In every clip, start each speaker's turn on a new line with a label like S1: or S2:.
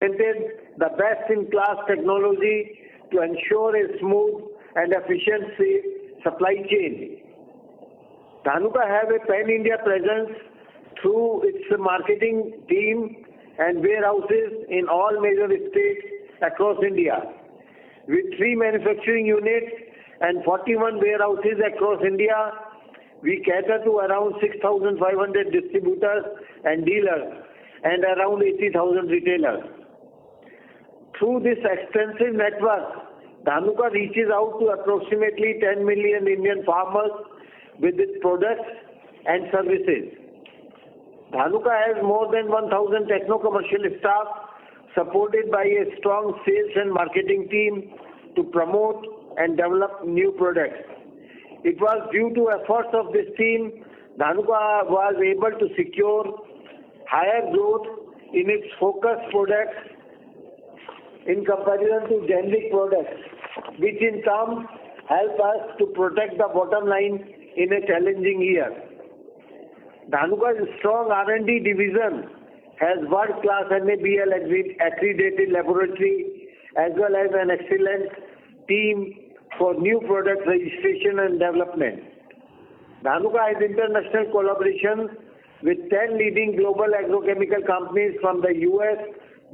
S1: implemented the best-in-class technology to ensure a smooth and efficient supply chain. Dhanuka have a pan-India presence through its marketing team and warehouses in all major states across India. With 3 manufacturing units and 41 warehouses across India, we cater to around 6,500 distributors and dealers and around 80,000 retailers. Through this extensive network, Dhanuka reaches out to approximately 10 million Indian farmers with its products and services. Dhanuka has more than 1,000 techno-commercial staff supported by a strong sales and marketing team to promote and develop new products. It was due to efforts of this team, Dhanuka was able to secure higher growth in its focused products in comparison to generic products, which in turn help us to protect the bottom line in a challenging year. Dhanuka's strong R&D division has world-class NABL accredited laboratory as well as an excellent team for new product registration and development. Dhanuka has international collaborations with 10 leading global agrochemical companies from the US,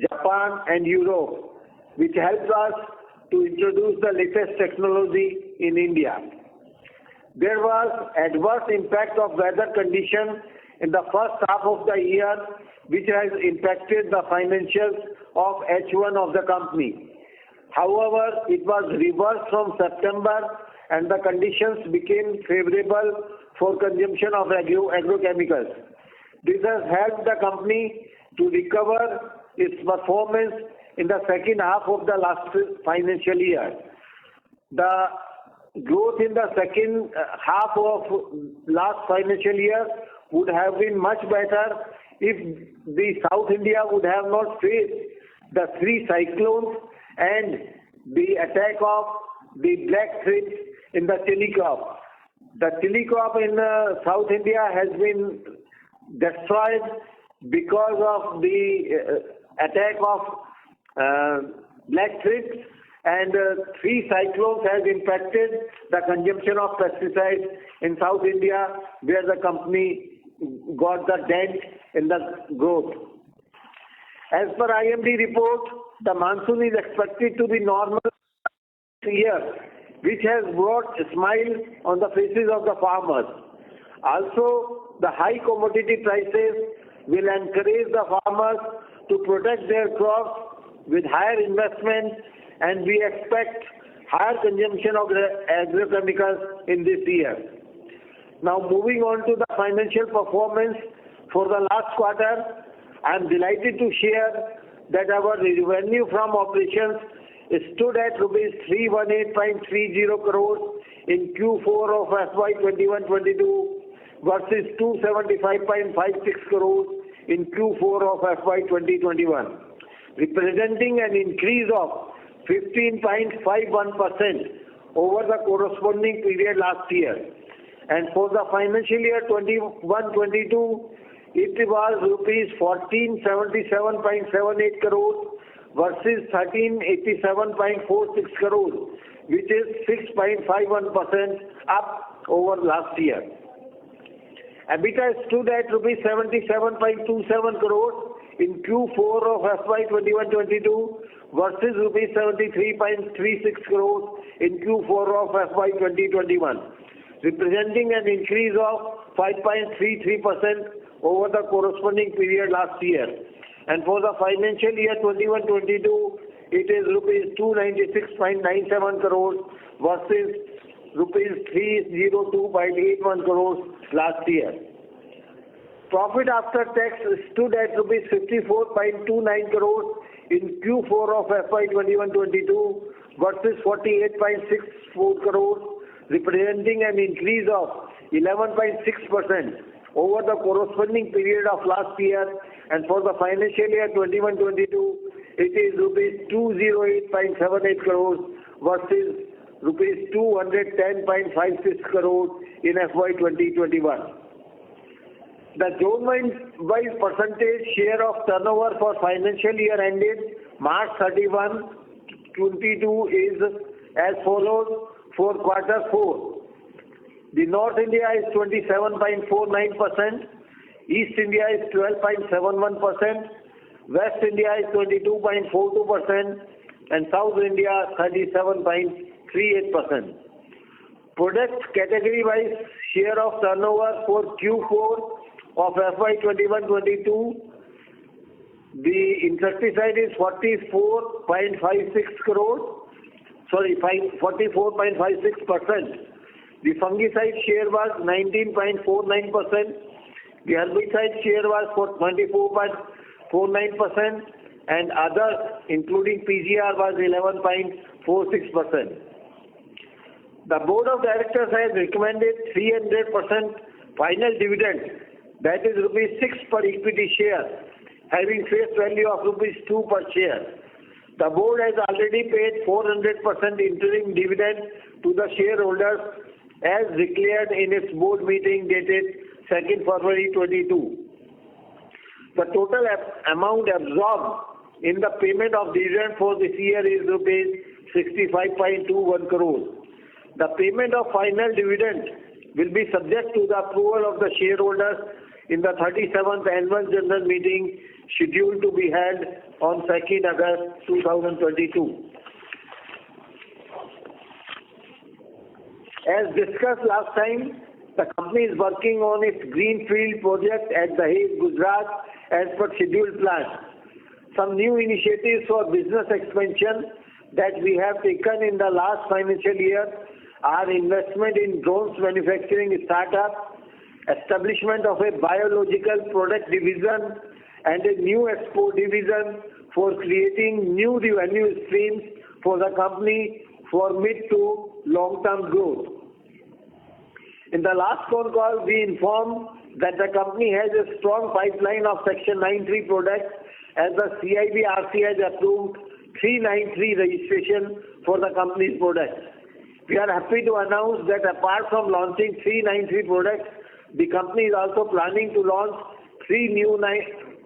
S1: Japan and Europe, which helps us to introduce the latest technology in India. There was adverse impact of weather conditions in the first half of the year, which has impacted the financials of H1 of the company. However, it was reversed from September and the conditions became favorable for consumption of agrochemicals. This has helped the company to recover its performance in the second half of the last financial year. The growth in the second half of last financial year would have been much better if the South India would have not faced the 3 cyclones and the attack of the black thrips in the chili crop. The chili crop in South India has been destroyed because of the attack of black thrips, and 3 cyclones has impacted the consumption of pesticides in South India, where the company got the dent in the growth. As per IMD report, the monsoon is expected to be normal this year, which has brought a smile on the faces of the farmers. Also, the high commodity prices will encourage the farmers to protect their crops with higher investment, and we expect higher consumption of agrochemicals in this year. Now moving on to the financial performance for the last quarter, I am delighted to share that our revenue from operations stood at rupees 318.30 crores in Q4 of FY21-22 versus 275.56 crores in Q4 of FY2021, representing an increase of 15.51% over the corresponding period last year. And for the financial year 21-22, it was rupees 1477.78 crores versus 1387.46 crores, which is 6.51% up over last year. EBITDA stood at rupees 77.27 crores in Q4 of FY21-22 versus rupees 73.36 crores in Q4 of FY2021, representing an increase of 5.33% over the corresponding period last year. And for the financial year 21-22, it is rupees 296.97 crores versus rupees 302.81 crores last year. Profit after tax stood at rupees 54.29 crores in Q4 of FY21-22 versus 48.64 crores, representing an increase of 11.6% over the corresponding period of last year. And for the financial year 21-22, it is rupees 208.78 crores versus rupees 210.56 crores in FY2021. The zone-wise percentage share of turnover for financial year ended March 31, 22 is as follows for quarter 4. The North India is 27.49%, East India is 12.71%, West India is 22.42%, and South India 37.38%. Product category-wise share of turnover for Q4 of FY21-22, the insecticide is 44.56 crores, 44.56%. The fungicide share was 19.49%. The herbicide share was for 24.49%, and others, including PGR, was 11.46%. The Board of Directors has recommended 300% final dividend, that is rupees 6 per equity share, having face value of rupees 2 per share. The board has already paid 400% interim dividend to the shareholders as declared in its board meeting dated 2nd February 22. The total amount absorbed in the payment of dividend for this year is rupees 65.21 crores. The payment of final dividend will be subject to the approval of the shareholders in the 37th annual general meeting scheduled to be held on 2nd August 2022. As discussed last time, the company is working on its greenfield project at Dahej, Gujarat as per scheduled plan. Some new initiatives for business expansion that we have taken in the last financial year are investment in drones manufacturing startup, establishment of a biological product division, and a new export division for creating new revenue streams for the company for mid to long-term growth. In the last phone call, we informed that the company has a strong pipeline of Section 93 products as the CIB-RC has approved 393 registration for the company's products. We are happy to announce that apart from launching 393 products, the company is also planning to launch 3 new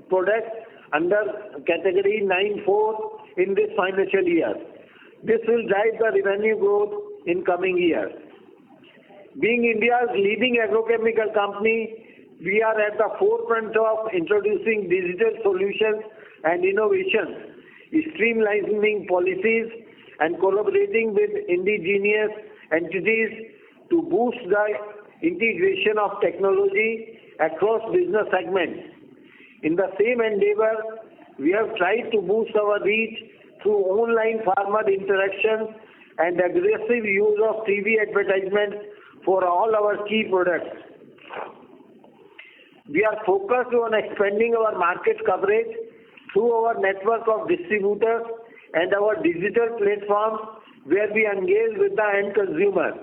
S1: products under category 94 in this financial year. This will drive the revenue growth in coming years. Being India's leading agrochemical company, we are at the forefront of introducing digital solutions and innovations, streamlining policies, and collaborating with indigenous entities to boost the integration of technology across business segments. In the same endeavor, we have tried to boost our reach through online farmer interaction and aggressive use of TV advertisements for all our key products. We are focused on expanding our market coverage through our network of distributors and our digital platforms where we engage with the end consumer.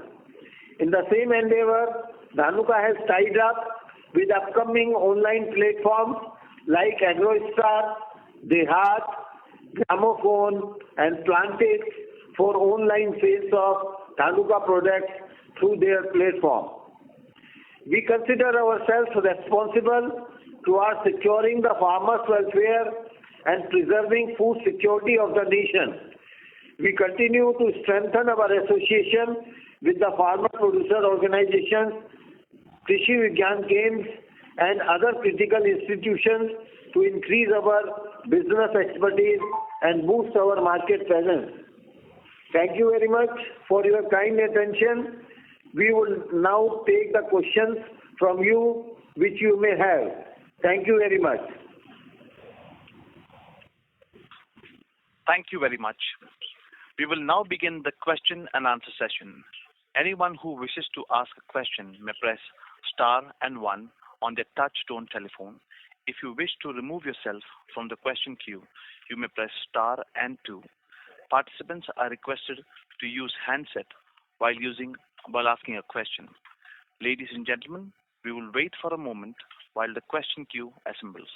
S1: In the same endeavor, Dhanuka has tied up with upcoming online platforms like AgroStar, Dehat, Gramophone, and Plantix for online sales of Dhanuka products through their platform. We consider ourselves responsible towards securing the farmers' welfare and preserving food security of the nation. We continue to strengthen our association with the farmer producer organizations, Krishi Vigyan Kendras, and other critical institutions to increase our business expertise and boost our market presence. Thank you very much for your kind attention. We will now take the questions from you which you may have. Thank you very much.
S2: Thank you very much. We will now begin the question and answer session. Anyone who wishes to ask a question may press star and 1 on their touch-tone telephone. If you wish to remove yourself from the question queue, you may press star and 2. Participants are requested to use handset while asking a question. Ladies and gentlemen, we will wait for a moment while the question queue assembles.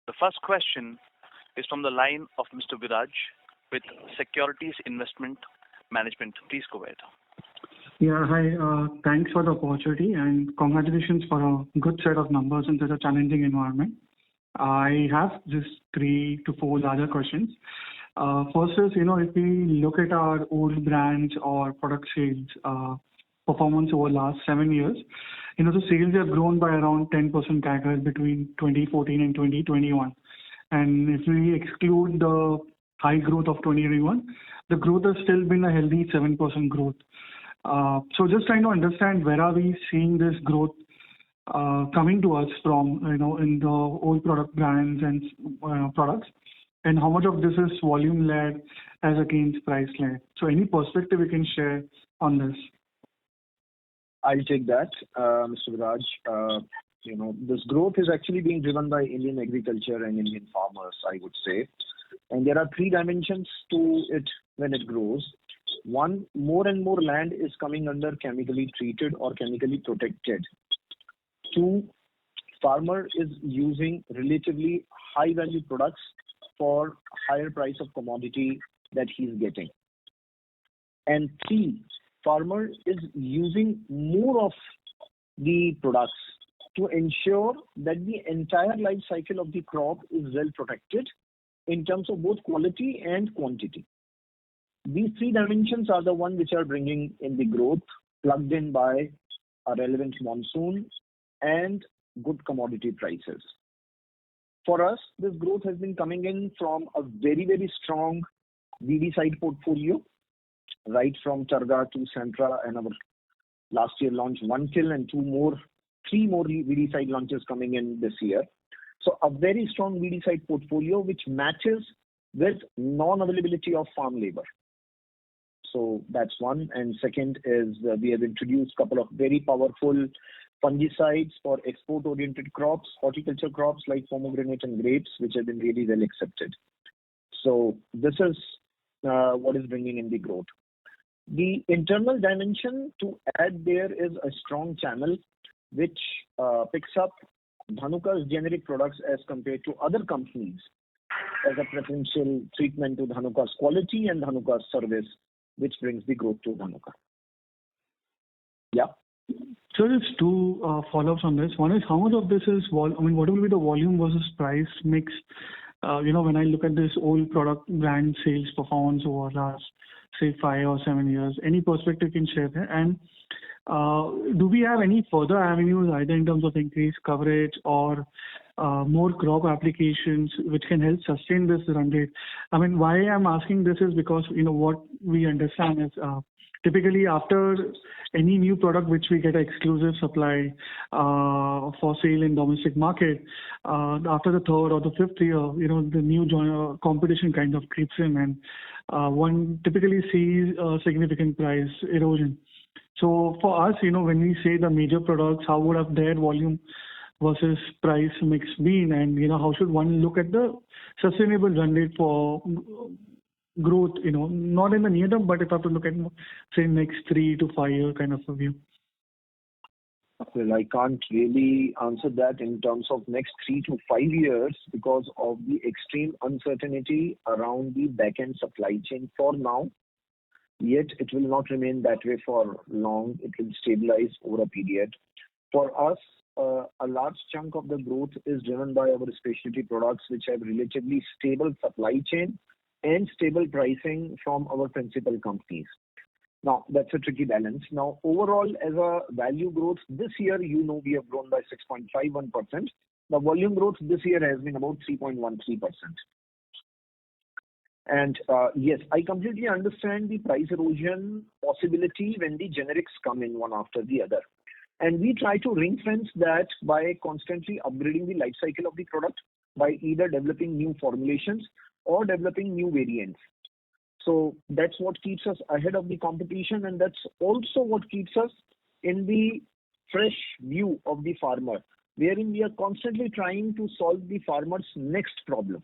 S2: The first question is from the line of Mr. Viraj with Securities Investment Management, please go ahead.
S3: Yeah, hi. Thanks for the opportunity and congratulations for a good set of numbers in such a challenging environment. I have just 3 to 4 larger questions. First is, if we look at our old brands or product sales performance over the last 7 years, the sales have grown by around 10% CAGR between 2014 and 2021. And if we exclude the high growth of 2021, the growth has still been a healthy 7% growth. So just trying to understand where are we seeing this growth coming to us from, in the old product brands and products, and how much of this is volume-led as against price-led. So any perspective you can share on this?
S4: I'll take that, Mr. Raj. This growth is actually being driven by Indian agriculture and Indian farmers, I would say. And there are 3 dimensions to it when it grows. 1, more and more land is coming under chemically treated or chemically protected. 2, farmer is using relatively high value products for higher price of commodity that he's getting. And 3, farmer is using more of the products to ensure that the entire life cycle of the crop is well protected in terms of both quality and quantity. These 3 dimensions are the one which are bringing in the growth, plugged in by a relevant monsoon and good commodity prices. For us, this growth has been coming in from a very, very strong weedicide portfolio, right from Targa to Centra, and our last year launched 1 kill and 3 more weedicide launches coming in this year. So a very strong weedicide portfolio which matches with non-availability of farm labor. So that's one. And second is we have introduced a couple of very powerful fungicides for export-oriented crops, horticulture crops like pomegranate and grapes, which have been really well accepted. So this is what is bringing in the growth. The internal dimension to add there is a strong channel which picks up Dhanuka's generic products as compared to other companies as a preferential treatment to Dhanuka's quality and Dhanuka's service, which brings the growth to Dhanuka. Yeah.
S3: So just 2 follow-ups on this. One is how much of this is what will be the volume versus price mix? When I look at this old product brand sales performance over last, say, 5 or 7 years, any perspective you can share there? And do we have any further avenues either in terms of increased coverage or more crop applications which can help sustain this run rate? Why I'm asking this is because, what we understand is typically after any new product which we get exclusive supply for sale in domestic market, after the 3rd or the 5th year, the new competition kind of creeps in and one typically sees a significant price erosion. So for us, when we say the major products, how would have their volume versus price mix been, and how should one look at the sustainable run rate for growth, not in the near term, but if I have to look at, say, next 3 to 5 year kind of a view?
S4: Well, I can't really answer that in terms of next 3 to 5 years because of the extreme uncertainty around the back-end supply chain for now. Yet it will not remain that way for long. It will stabilize over a period. For us, a large chunk of the growth is driven by our specialty products, which have relatively stable supply chain and stable pricing from our principal companies. Now, that's a tricky balance. Now, overall, as a value growth, this year, we have grown by 6.51%. The volume growth this year has been about 3.13%. And yes, I completely understand the price erosion possibility when the generics come in one after the other. And we try to ring fence that by constantly upgrading the life cycle of the product by either developing new formulations or developing new variants. So that's what keeps us ahead of the competition, and that's also what keeps us in the fresh view of the farmer, wherein we are constantly trying to solve the farmer's next problem.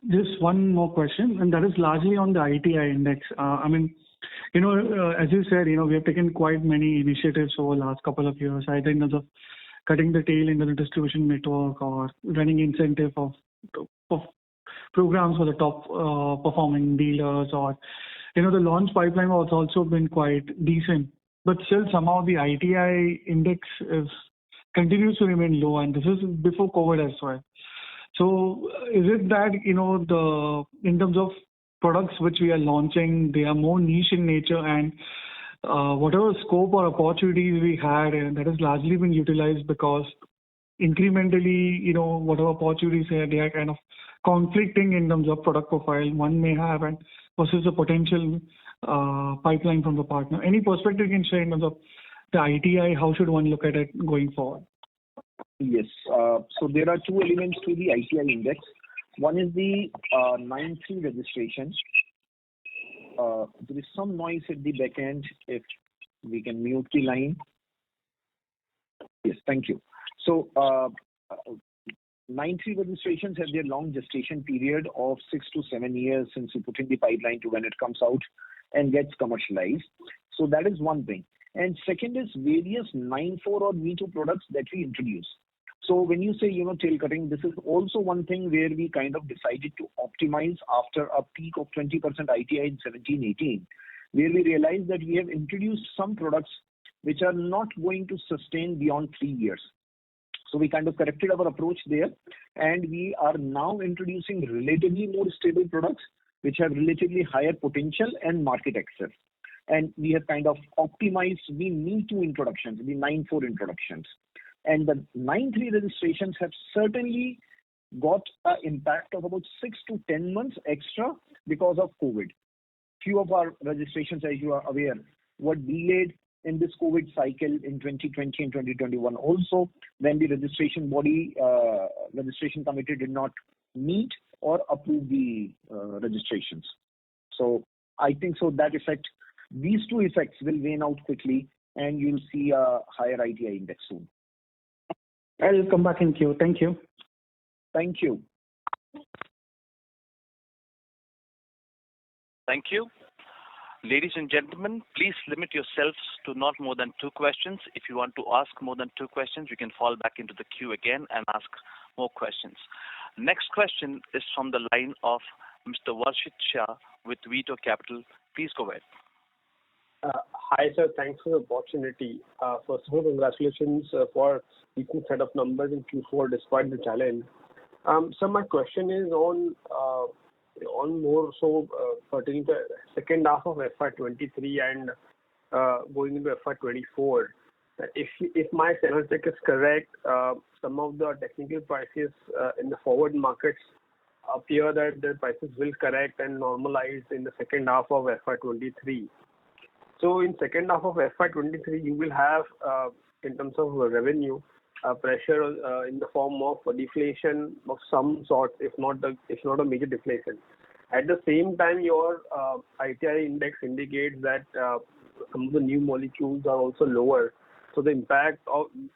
S3: Just one more question, and that is largely on the ITI index. As you said, we have taken quite many initiatives over the last couple of years, either in terms of cutting the tail in the distribution network or running incentive programs for the top performing dealers, or the launch pipeline has also been quite decent. But still, somehow the ITI index continues to remain low, and this is before COVID as well. So, is it that in terms of products which we are launching, they are more niche in nature, and whatever scope or opportunities we had, and that has largely been utilized because incrementally, whatever opportunities they are kind of conflicting in terms of product profile one may have and versus the potential pipeline from the partner. Any perspective you can share in terms of the ITI, how should one look at it going forward?
S4: Yes. So there are two elements to the ITI index. One is the 9(3) registration. There is some noise at the back end. If we can mute the line. Yes, thank you. So 9(3) registrations have their long gestation period of 6 to 7 years since you put in the pipeline to when it comes out and gets commercialized. So that is one thing. And second is various 9(4) or Me-Too products that we introduce. So when you say, tail cutting, this is also one thing where we kind of decided to optimize after a peak of 20% ITI in 17-18, where we realized that we have introduced some products which are not going to sustain beyond 3 years. So we kind of corrected our approach there, and we are now introducing relatively more stable products which have relatively higher potential and market access. And we have kind of optimized the Me-Too introductions, the 9(4) introductions. And the 9(3) registrations have certainly got an impact of about 6 to 10 months extra because of COVID. Few of our registrations, as you are aware, were delayed in this COVID cycle in 2020 and 2021 also, when the registration committee did not meet or approve the registrations. So I think that these two effects will wane out quickly, and you'll see a higher ITI index soon.
S3: I'll come back in queue. Thank you.
S4: Thank you.
S2: Thank you. Ladies and gentlemen, please limit yourselves to not more than 2 questions. If you want to ask more than 2 questions, you can fall back into the queue again and ask more questions. Next question is from the line of Mr. Varshit Shah with Veto Capital. Please go ahead.
S5: Hi, sir. Thanks for the opportunity. First of all, congratulations for decent set of numbers in Q4 despite the challenge. So my question is on more so pertaining to second half of FY23 and going into FY24. If my channel check is correct, some of the technical prices in the forward markets appear that the prices will correct and normalize in the second half of FY23. So in second half of FY23, you will have, in terms of revenue, pressure in the form of deflation of some sort, if not a major deflation. At the same time, your ITI index indicates that some of the new molecules are also lower. So the impact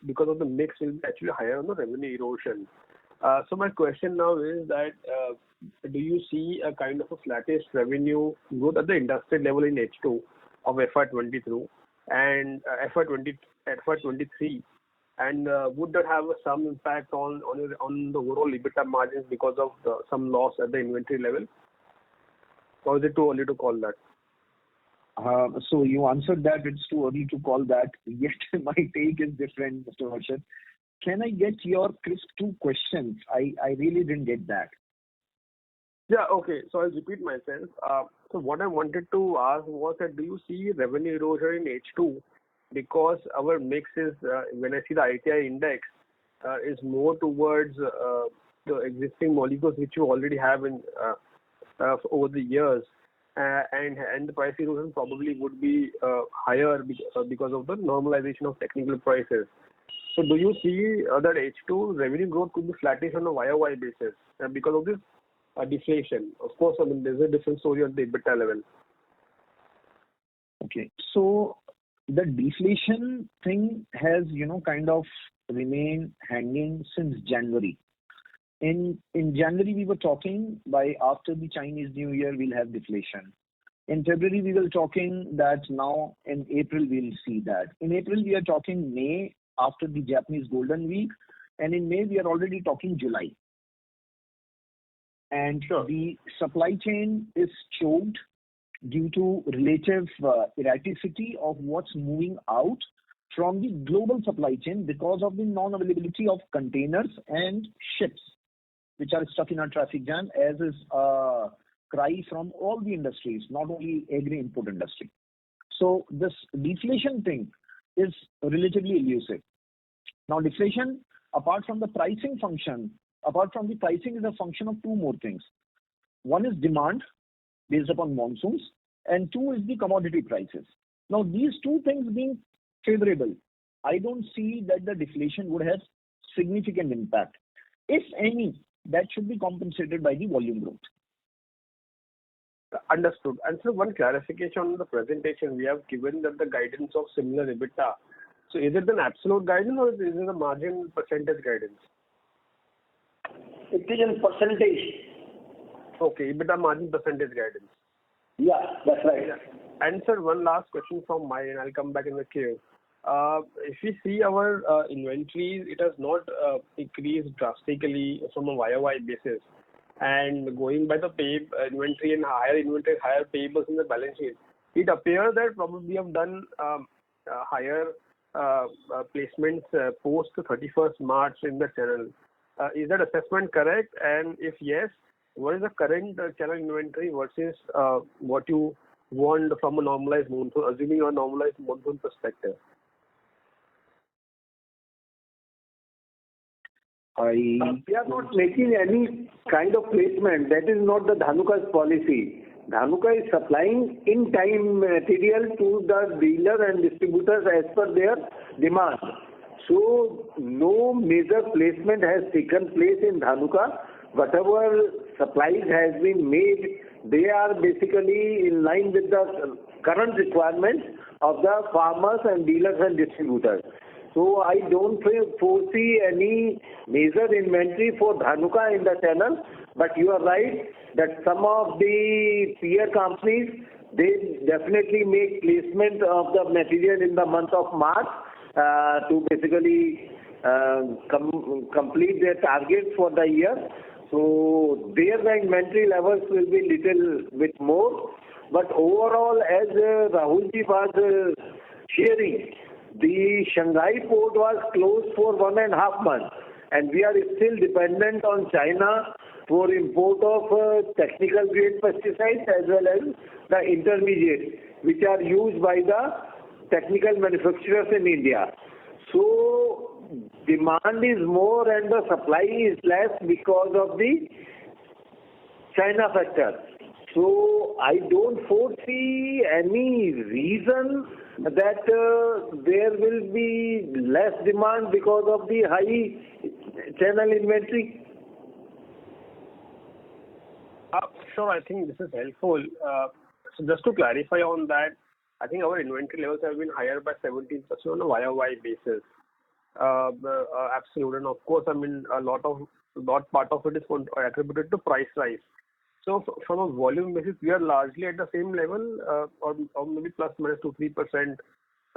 S5: because of the mix will be actually higher on the revenue erosion. So my question now is that do you see a kind of a flattish revenue growth at the industry level in H2 of FY22 and FY23, and would that have some impact on the overall EBITDA margins because of some loss at the inventory level, or is it too early to call that?
S4: So you answered that it's too early to call that. Yet my take is different, Mr. Varshit. Can I get your crisp 2 questions? I really didn't get that.
S5: Yeah, okay. So I'll repeat myself. So what I wanted to ask was that do you see revenue erosion in H2 because our mix is, when I see the ITI index, is more towards the existing molecules which you already have in over the years, and the price erosion probably would be higher because of the normalization of technical prices. So do you see that H2 revenue growth could be flattish on a YOY basis because of this deflation? Of course, I mean, there's a different story on the EBITDA level.
S4: Okay. So the deflation thing has, kind of remained hanging since January. In January, we were talking by after the Chinese New Year, we'll have deflation. In February, we were talking that now in April, we'll see that. In April, we are talking May after the Japanese Golden Week. And in May, we are already talking July. And
S5: Sure.
S4: the supply chain is choked due to relative erraticity of what's moving out from the global supply chain because of the non-availability of containers and ships, which are stuck in a traffic jam, as is a cry from all the industries, not only agri-input industry. So this deflation thing is relatively elusive. Now deflation, apart from the pricing is a function of two more things. One is demand based upon monsoons, and two is the commodity prices. Now these two things being favorable, I don't see that the deflation would have significant impact. If any, that should be compensated by the volume growth.
S5: Understood. And so one clarification on the presentation, we have given that the guidance of similar EBITDA. So is it an absolute guidance or is it a margin percentage guidance?
S1: It is in percentage.
S5: Okay, EBITDA margin percentage guidance.
S1: Yeah, that's right.
S5: And sir, one last question from my end. I'll come back in the queue. If we see our inventories, it has not increased drastically from a YOY basis. And going by the inventory and higher payables in the balance sheet, it appears that probably we have done higher placements post the 31st March in the channel. Is that assessment correct? And if yes, what is the current channel inventory versus what you want from a normalized monsoon, assuming a normalized monsoon perspective?
S1: We are not making any kind of placement. That is not the Dhanuka's policy. Dhanuka is supplying in-time material to the dealer and distributors as per their demand. So no major placement has taken place in Dhanuka. Whatever supplies has been made, they are basically in line with the current requirements of the farmers and dealers and distributors. So I don't foresee any major inventory for Dhanuka in the channel. But you are right that some of the peer companies, they definitely make placement of the material in the month of March to basically complete their targets for the year. So there the inventory levels will be little bit more. But overall, as Rahulji was sharing, the Shanghai port was closed for 1.5 months, and we are still dependent on China for import of technical grade pesticides as well as the intermediates which are used by the technical manufacturers in India. So demand is more and the supply is less because of the China factor. So I don't foresee any reason that there will be less demand because of the high channel inventory.
S5: Sure, I think this is helpful. So just to clarify on that, I think our inventory levels have been higher by 17% on a YOY basis. Absolute, and of course, I mean a lot part of it is attributed to price rise. So from a volume basis, we are largely at the same level, or maybe plus minus 2-3%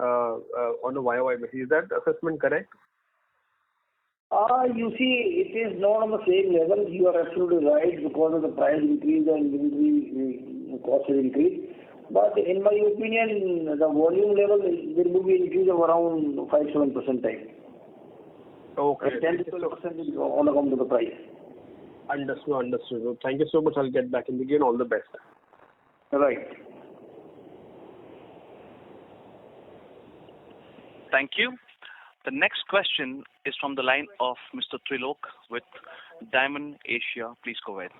S5: on a YOY basis. Is that assessment correct?
S1: You see, it is not on the same level. You are absolutely right because of the price increase and inventory cost has increased. But in my opinion, the volume level, there will be an increase of around 5-7% type.
S5: Okay.
S1: 10-12% is on account of the price.
S5: Understood. Thank you so much. I'll get back in the game. All the best.
S1: Right.
S2: Thank you. The next question is from the line of Mr. Trilok with Diamond Asia. Please go ahead.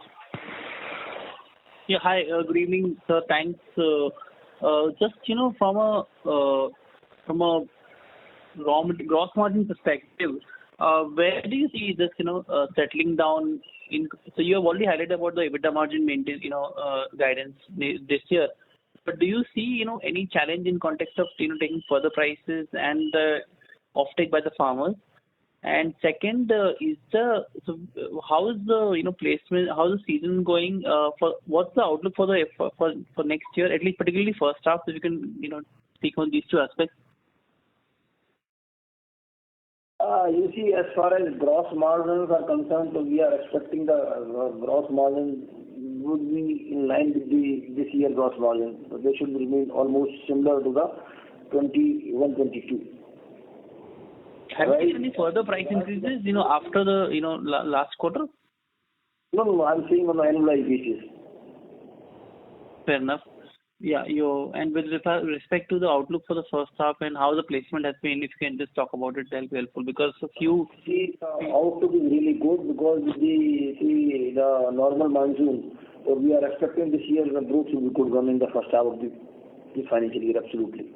S6: Yeah, hi. Good evening, sir. Thanks. Just from a gross margin perspective, where do you see this settling down? So you have already highlighted about the EBITDA margin maintain guidance this year, but do you see any challenge in context of taking further prices and offtake by the farmers? And second, how is the placement? How is the season going? What's the outlook for next year? At least particularly first half, so you can speak on these two aspects.
S1: You see, as far as gross margins are concerned, so we are expecting the gross margin would be in line with this year gross margin. So they should remain almost similar to the 21-22.
S6: Have you seen any further price increases, after the, last quarter?
S1: No, I'm saying on an annualized basis.
S6: Fair enough. Yeah, and with respect to the outlook for the first half and how the placement has been, if you can just talk about it, that'll be helpful, because a few...
S1: See, the outlook is really good because the normal monsoon. So we are expecting this year the growth will be good one in the first half of the financial year, absolutely.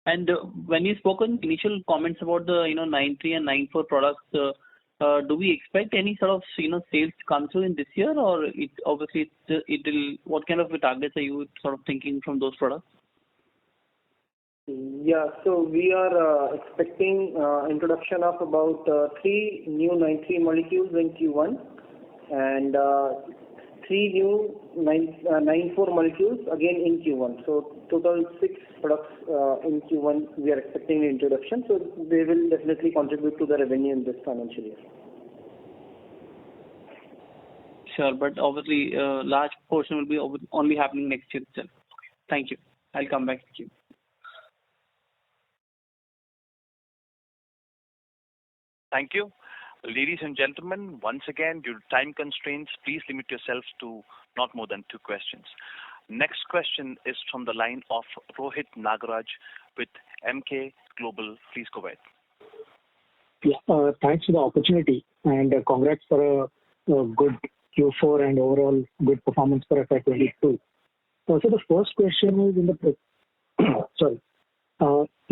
S6: And when you spoke on initial comments about the 9.3 and 9.4 products, do we expect any sort of sales to come through in this year, or what kind of targets are you sort of thinking from those products?
S7: Yeah, so we are expecting introduction of about 3 new 9.3 molecules in Q1 and 3 new 9.4 molecules again in Q1. So total 6 products in Q1 we are expecting the introduction. So they will definitely contribute to the revenue in this financial year.
S6: Sure, but obviously large portion will be only happening next year itself. Thank you. I'll come back to you.
S2: Thank you. Ladies and gentlemen, once again, due to time constraints, please limit yourselves to not more than 2 questions. Next question is from the line of Rohit Nagaraj with MK Global. Please go ahead.
S8: Yeah, thanks for the opportunity and congrats for a good Q4 and overall good performance for FY22. So the first question is in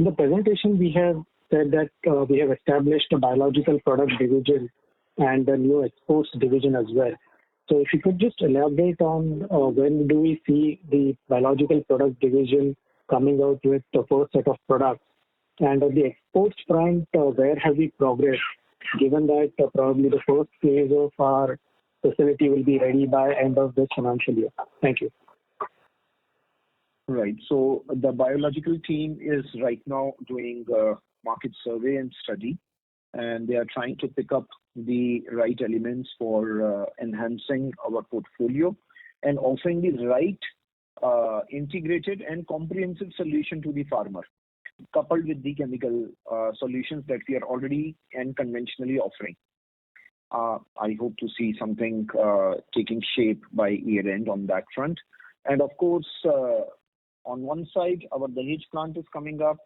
S8: the presentation we have said that we have established a biological product division and a new exports division as well. So if you could just elaborate on when do we see the biological product division coming out with the first set of products, and on the exports front, where have we progressed, given that probably the first phase of our facility will be ready by end of this financial year. Thank you.
S4: Right. So the biological team is right now doing a market survey and study, and they are trying to pick up the right elements for enhancing our portfolio and offering the right integrated and comprehensive solution to the farmer, coupled with the chemical solutions that we are already and conventionally offering. I hope to see something taking shape by year end on that front. And of course, on one side, our Dahej plant is coming up,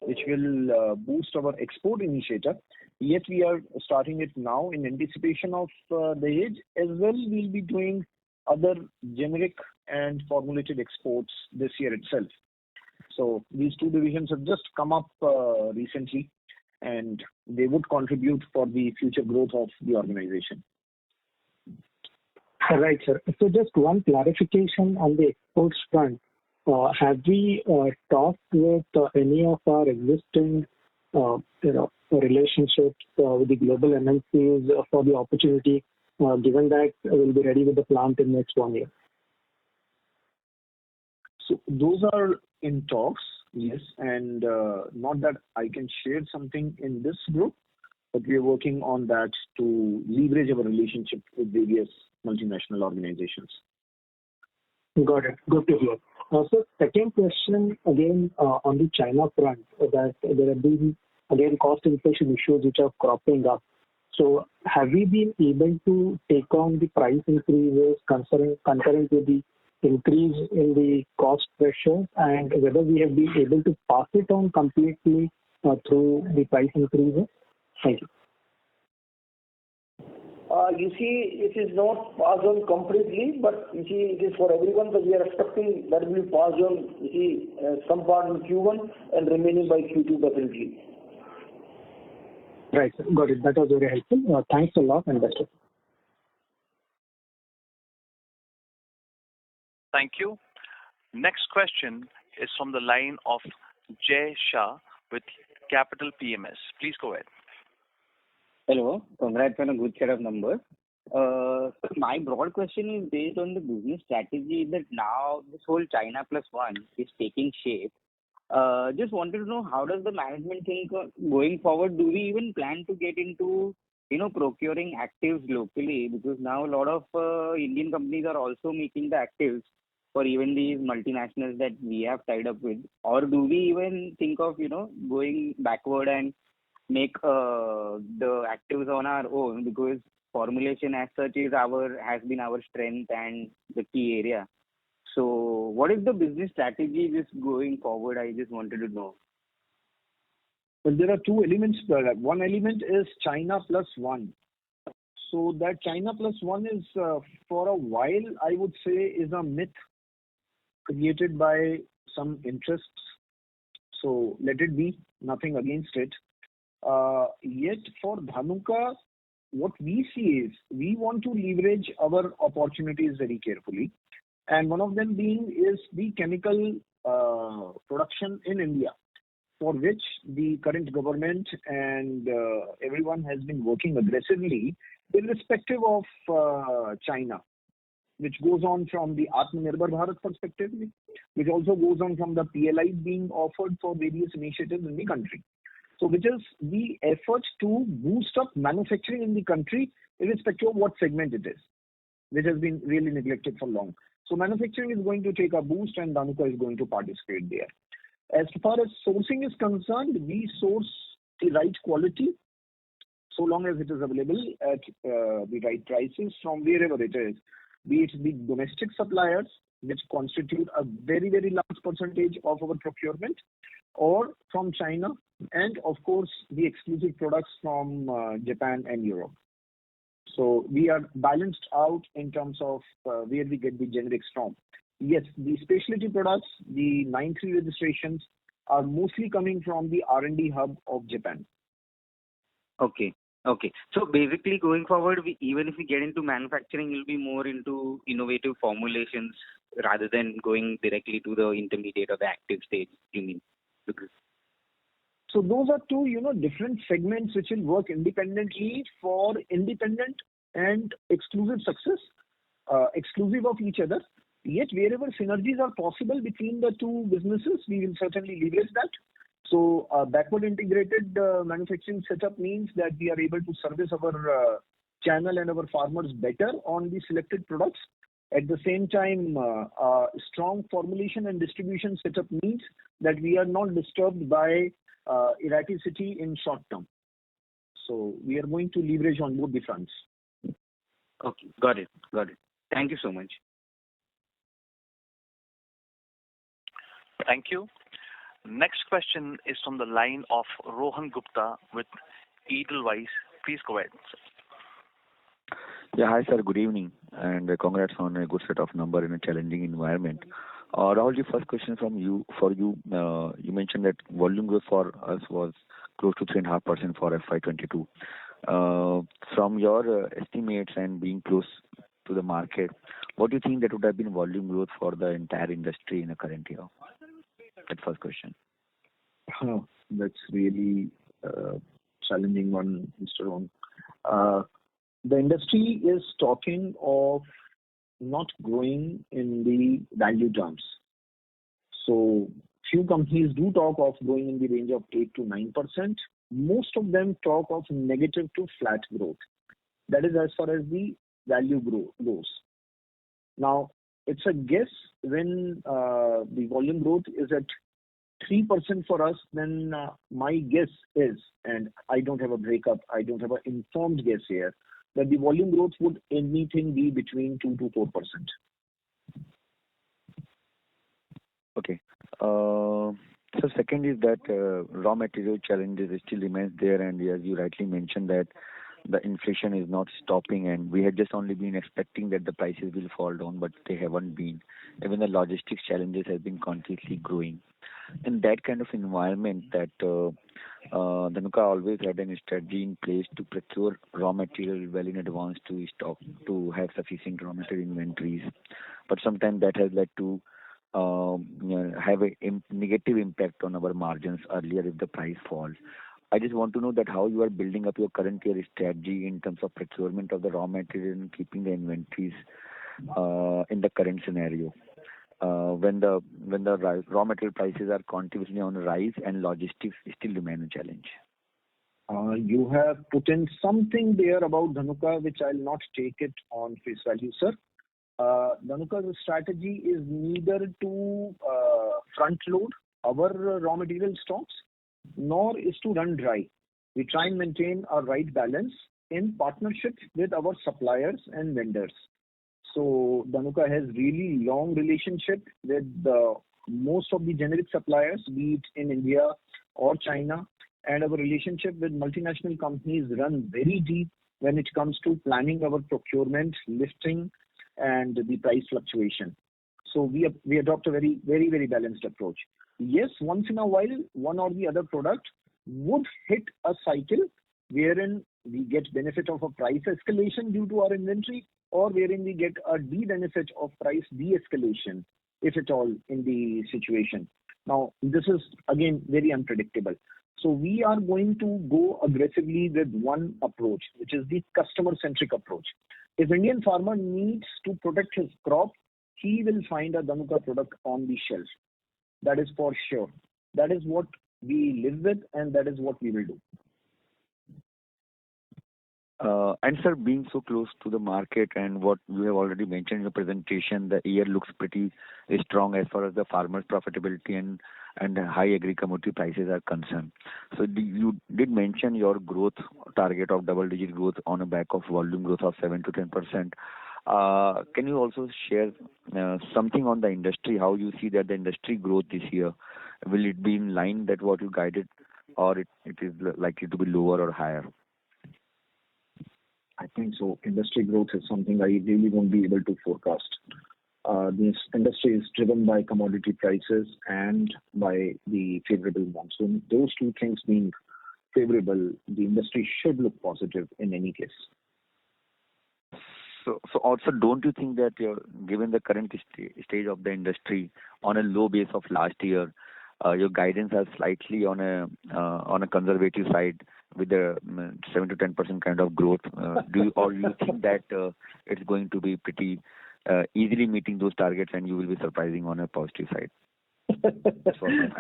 S4: which will boost our export initiative. Yet we are starting it now in anticipation of Dahej. As well, we'll be doing other generic and formulated exports this year itself. So these 2 divisions have just come up recently, and they would contribute for the future growth of the organization.
S8: Right, sir. So just one clarification on the exports front. Have we talked with any of our existing, relationships with the global MNCs for the opportunity, given that we'll be ready with the plant in next 1 year?
S4: So those are in talks, yes, and not that I can share something in this group, but we are working on that to leverage our relationship with various multinational organizations.
S8: Got it. Good to hear. So second question again on the China front, that there have been again cost inflation issues which are cropping up. So have we been able to take on the price increases concurrent with the increase in the cost pressure, and whether we have been able to pass it on completely through the price increases? Thank you.
S1: You see, it is not passed on completely, but you see, it is for everyone, but we are expecting that will be passed on, you see, some part in Q1 and remaining by Q2 definitely.
S8: Right, sir. Got it. That was very helpful. Thanks a lot and best of luck.
S2: Thank you. Next question is from the line of Jay Shah with Capital PMS. Please go ahead.
S9: Hello. Congrats on a good set of numbers. So my broad question is based on the business strategy that now this whole China plus one is taking shape. Just wanted to know, how does the management think going forward? Do we even plan to get into, procuring actives locally? Because now a lot of Indian companies are also making the actives for even these multinationals that we have tied up with. Or do we even think of, going backward and make the actives on our own, because formulation as such has been our strength and the key area. So what is the business strategy just going forward? I just wanted to know.
S4: Well, there are two elements. One element is China plus one. So that China plus one is, for a while, I would say, is a myth created by some interests. So let it be, nothing against it. Yet for Dhanuka, what we see is we want to leverage our opportunities very carefully. And one of them being is the chemical production in India, for which the current government and everyone has been working aggressively, irrespective of China, which goes on from the Atmanirbhar Bharat perspective, which also goes on from the PLIs being offered for various initiatives in the country. So which is the effort to boost up manufacturing in the country, irrespective of what segment it is, which has been really neglected for long. So manufacturing is going to take a boost and Dhanuka is going to participate there. As far as sourcing is concerned, we source the right quality so long as it is available at the right prices from wherever it is, be it the domestic suppliers, which constitute a very, very large percentage of our procurement, or from China, and of course the exclusive products from Japan and Europe. So we are balanced out in terms of where we get the generics from. Yes, the specialty products, the 9(3) registrations are mostly coming from the R&D hub of Japan.
S9: Okay. So basically going forward, even if we get into manufacturing, we'll be more into innovative formulations rather than going directly to the intermediate or the active stage, you mean?
S4: So those are two, different segments which will work independently for independent and exclusive success, exclusive of each other. Yet wherever synergies are possible between the two businesses, we will certainly leverage that. So backward integrated manufacturing setup means that we are able to service our channel and our farmers better on the selected products. At the same time, strong formulation and distribution setup means that we are not disturbed by erraticity in short term. So we are going to leverage on both the fronts.
S9: Okay, got it. Thank you so much.
S2: Thank you. Next question is from the line of Rohan Gupta with Edelweiss. Please go ahead, sir.
S10: Yeah, hi sir, good evening, and congrats on a good set of numbers in a challenging environment. Rahul, the first question for you. You mentioned that volume growth for us was close to 3.5% for FY22. From your estimates and being close to the market, what do you think that would have been volume growth for the entire industry in the current year? That first question.
S4: That's really challenging one, Mr. Ron. The industry is talking of not growing in the value terms. So few companies do talk of growing in the range of 8 to 9%. Most of them talk of negative to flat growth. That is as far as the value goes. Now, it's a guess. When the volume growth is at 3% for us, then my guess is, and I don't have a breakup, I don't have an informed guess here, that the volume growth would anything be between 2 to 4%.
S10: Okay. So second is that raw material challenges still remains there, and as you rightly mentioned that the inflation is not stopping, and we had just only been expecting that the prices will fall down, but they haven't been. Even the logistics challenges have been constantly growing. In that kind of environment, that Dhanuka always had a strategy in place to procure raw material well in advance to stock, to have sufficient raw material inventories. But sometimes that has led to have a negative impact on our margins earlier if the price falls. I just want to know that how you are building up your current year strategy in terms of procurement of the raw material and keeping the inventories in the current scenario. when the raw material prices are continuously on the rise and logistics still remain a challenge?
S4: You have put in something there about Dhanuka, which I'll not take it on face value, sir. Dhanuka's strategy is neither to front load our raw material stocks, nor is to run dry. We try and maintain a right balance in partnership with our suppliers and vendors. So Dhanuka has really long relationship with most of the generic suppliers, be it in India or China, and our relationship with multinational companies run very deep when it comes to planning our procurement, listing, and the price fluctuation. So we adopt a very, very, very balanced approach. Yes, once in a while, one or the other product would hit a cycle wherein we get benefit of a price escalation due to our inventory, or wherein we get a de-benefit of price de-escalation, if at all, in the situation. Now, this is again very unpredictable. So we are going to go aggressively with one approach, which is the customer-centric approach. If Indian farmer needs to protect his crop, he will find a Dhanuka product on the shelf. That is for sure. That is what we live with, and that is what we will do.
S10: And sir, being so close to the market and what you have already mentioned in your presentation, the year looks pretty strong as far as the farmer's profitability and high agri-commodity prices are concerned. So you did mention your growth target of double-digit growth on a back of volume growth of 7 to 10%. Can you also share something on the industry, how you see that the industry growth this year? Will it be in line that what you guided, or it is likely to be lower or higher?
S4: I think so. Industry growth is something I really won't be able to forecast. This industry is driven by commodity prices and by the favorable monsoon. Those two things being favorable, the industry should look positive in any case.
S10: So also, don't you think that given the current stage of the industry on a low base of last year, your guidance are slightly on a conservative side with the 7 to 10% kind of growth? Do you think that it's going to be pretty easily meeting those targets and you will be surprising on a positive side?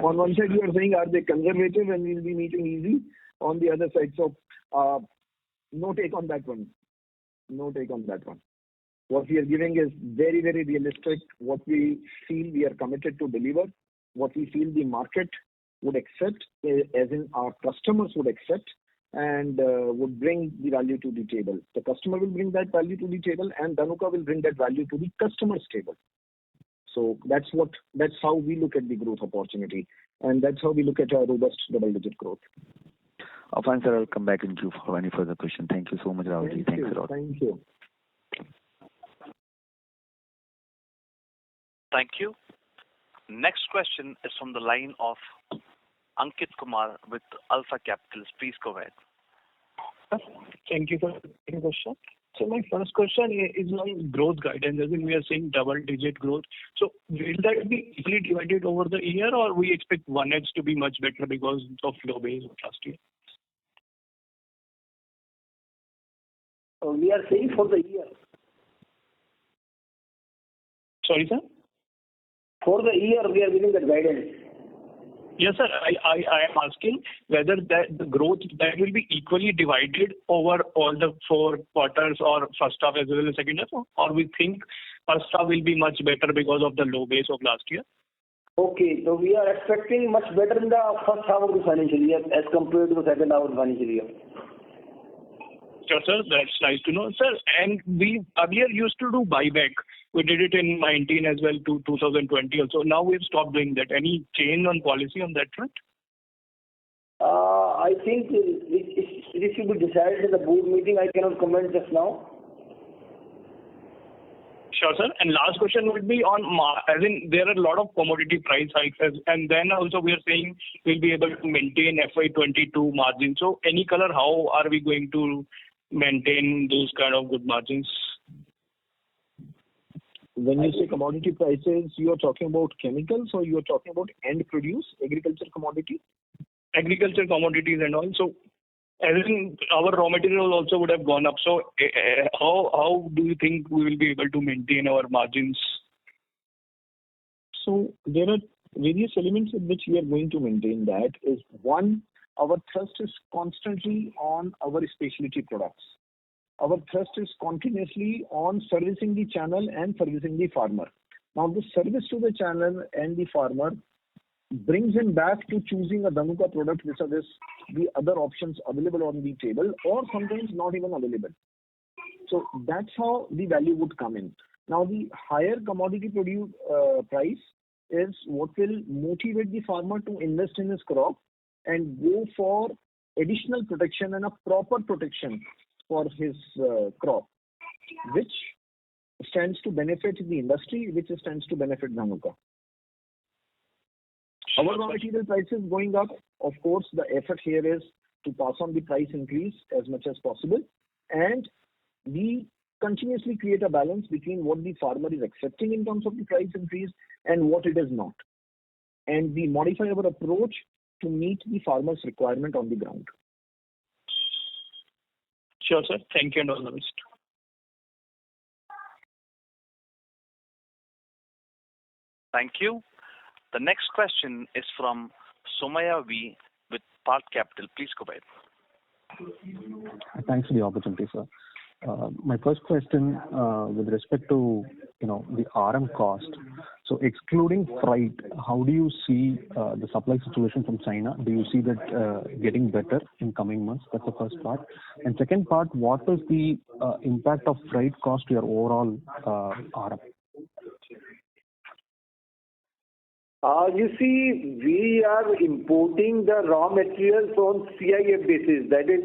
S4: On one side, you are saying, are they conservative and we'll be meeting easy? On the other side, so no take on that one. No take on that one. What we are giving is very, very realistic. What we feel we are committed to deliver, what we feel the market would accept, as in our customers would accept, and would bring the value to the table. The customer will bring that value to the table, and Dhanuka will bring that value to the customer's table. So that's how we look at the growth opportunity, and that's how we look at our robust double-digit growth.
S10: Fine, sir. I'll come back in Q4 for any further question. Thank you so much, Rahulji. Thanks a lot.
S4: Thank you.
S2: Thank you. Next question is from the line of Ankit Kumar with Alpha Capitals. Please go ahead.
S3: Thank you for the question. So my first question is on growth guidance. As in we are saying double-digit growth. So will that be equally divided over the year, or we expect one edge to be much better because of low base of last year?
S7: We are saying for the year.
S3: Sorry, sir?
S7: For the year, we are giving the guidance.
S3: Yes, sir. I am asking whether the growth that will be equally divided over all the 4 quarters or first half as well as second half, or we think first half will be much better because of the low base of last year?
S7: Okay, so we are expecting much better in the first half of the financial year as compared to the second half of the financial year.
S3: Sure, sir. That's nice to know, sir. And we earlier used to do buyback. We did it in 19 as well to 2020 also. Now we've stopped doing that. Any change on policy on that front?
S7: I think it should be decided in the board meeting. I cannot comment just now.
S3: Sure, sir. And last question would be on, as in there are a lot of commodity price hikes, and then also we are saying we'll be able to maintain FY22 margins. So any color, how are we going to maintain those kind of good margins?
S4: When you say commodity prices, you are talking about chemicals or you are talking about end produce, agriculture commodity?
S3: Agriculture commodities and all. So as in our raw material also would have gone up. So how do you think we will be able to maintain our margins?
S4: So there are various elements in which we are going to maintain that. Is one, our thrust is constantly on our specialty products. Our thrust is continuously on servicing the channel and servicing the farmer. Now, the service to the channel and the farmer brings him back to choosing a Dhanuka product vis-a-vis the other options available on the table, or sometimes not even available. So that's how the value would come in. Now, the higher commodity price is what will motivate the farmer to invest in his crop and go for additional protection and a proper protection for his crop, which stands to benefit the industry, which stands to benefit Dhanuka. Our raw material prices going up. Of course, the effort here is to pass on the price increase as much as possible, and we continuously create a balance between what the farmer is accepting in terms of the price increase and what it is not. And we modify our approach to meet the farmer's requirement on the ground.
S3: Sure, sir. Thank you and all the best.
S2: Thank you. The next question is from Somaya V with Park Capital. Please go ahead.
S11: Thanks for the opportunity, sir. My first question with respect to the RM cost. So excluding freight, how do you see the supply situation from China? Do you see that getting better in coming months? That's the first part. And second part, what is the impact of freight cost to your overall RM?
S1: You see, we are importing the raw materials on CIF basis, that is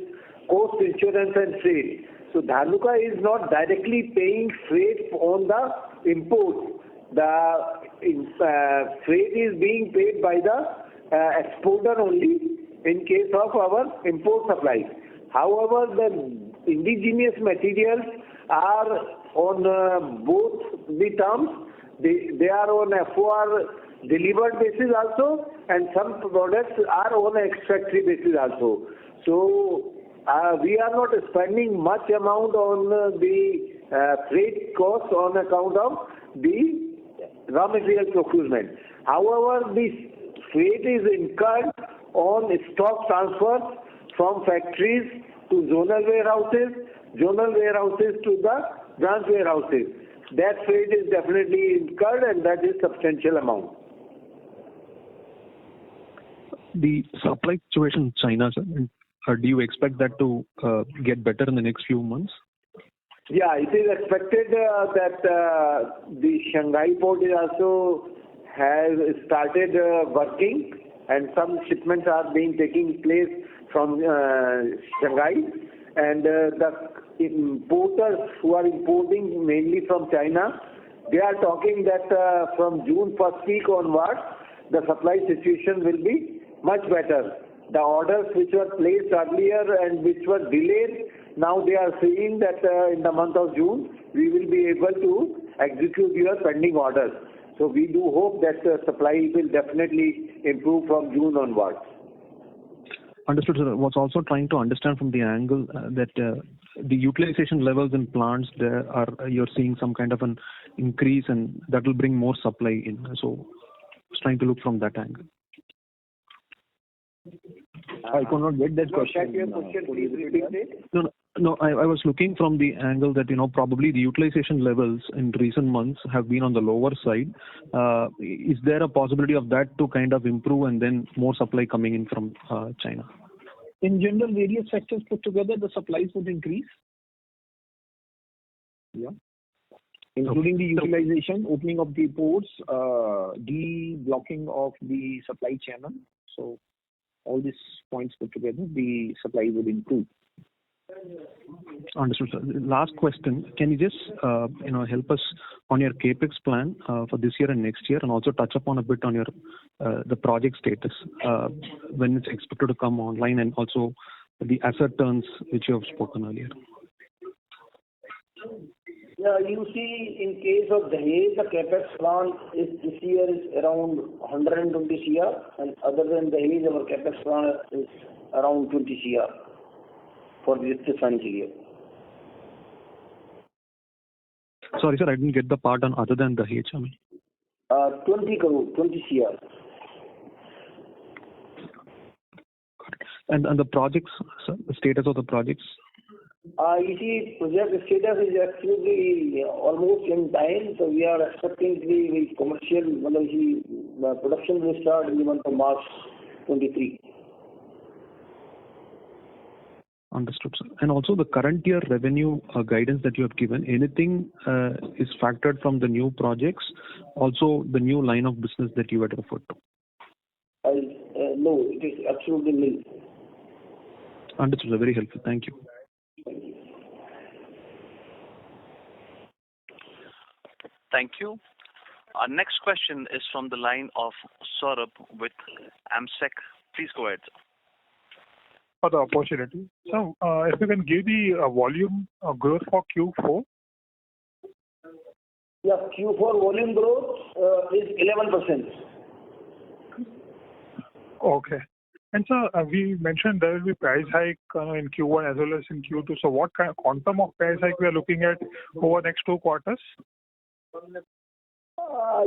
S1: cost, insurance and freight. So Dhanuka is not directly paying freight on the import. The freight is being paid by the exporter only in case of our import supplies. However, the indigenous materials are on both the terms. They are on FOR delivered basis also, and some products are on a ex-factory basis also. So we are not spending much amount on the freight cost on account of the raw material procurement. However, this freight is incurred on stock transfer from factories to zonal warehouses to the branch warehouses. That freight is definitely incurred, and that is substantial amount.
S11: The supply situation in China, sir, do you expect that to get better in the next few months?
S1: Yeah, it is expected that the Shanghai port is also has started working, and some shipments are taking place from Shanghai, and the importers who are importing mainly from China, they are talking that from June first week onwards, the supply situation will be much better. The orders which were placed earlier and which were delayed, now they are saying that in the month of June, we will be able to execute your pending orders. So we do hope that supply will definitely improve from June onwards.
S11: Understood, sir. I was also trying to understand from the angle that the utilization levels in plants, you're seeing some kind of an increase, and that will bring more supply in. So I was trying to look from that angle.
S4: I could not get that question.
S1: Please repeat it.
S11: No. I was looking from the angle that probably the utilization levels in recent months have been on the lower side. Is there a possibility of that to kind of improve and then more supply coming in from China?
S4: In general, various sectors put together, the supplies would increase. Yeah. Including the utilization, opening of the ports, de-blocking of the supply channel. So all these points put together, the supply would improve.
S11: Understood, sir. Last question. Can you just help us on your capex plan for this year and next year, and also touch upon a bit on your the project status when it's expected to come online, and also the asset turns which you have spoken earlier?
S7: Yeah, you see, in case of Dahej, the capex plan this year is around 120 CR, and other than Dahej, our capex plan is around 20 CR for this financial year.
S11: Sorry, sir, I didn't get the part on other than Dahej.
S1: 20 crore, 20 CR.
S11: And the projects, sir, the status of the projects?
S1: You see, project status is actually almost in time, so we are expecting the commercial, the production will start in the month of March 23.
S11: Understood, sir. And also the current year revenue guidance that you have given, anything is factored from the new projects, also the new line of business that you had referred to?
S1: No, it is absolutely nil.
S11: Understood, sir. Very helpful. Thank you.
S2: Thank you. Our next question is from the line of Saurabh with AMSEC. Please go ahead, sir.
S12: For the opportunity. So, if you can give the volume growth for Q4.
S1: Yeah, Q4 volume growth is 11%.
S12: Okay. And sir, we mentioned there will be price hike in Q1 as well as in Q2. So what kind of quantum of price hike we are looking at over next 2 quarters?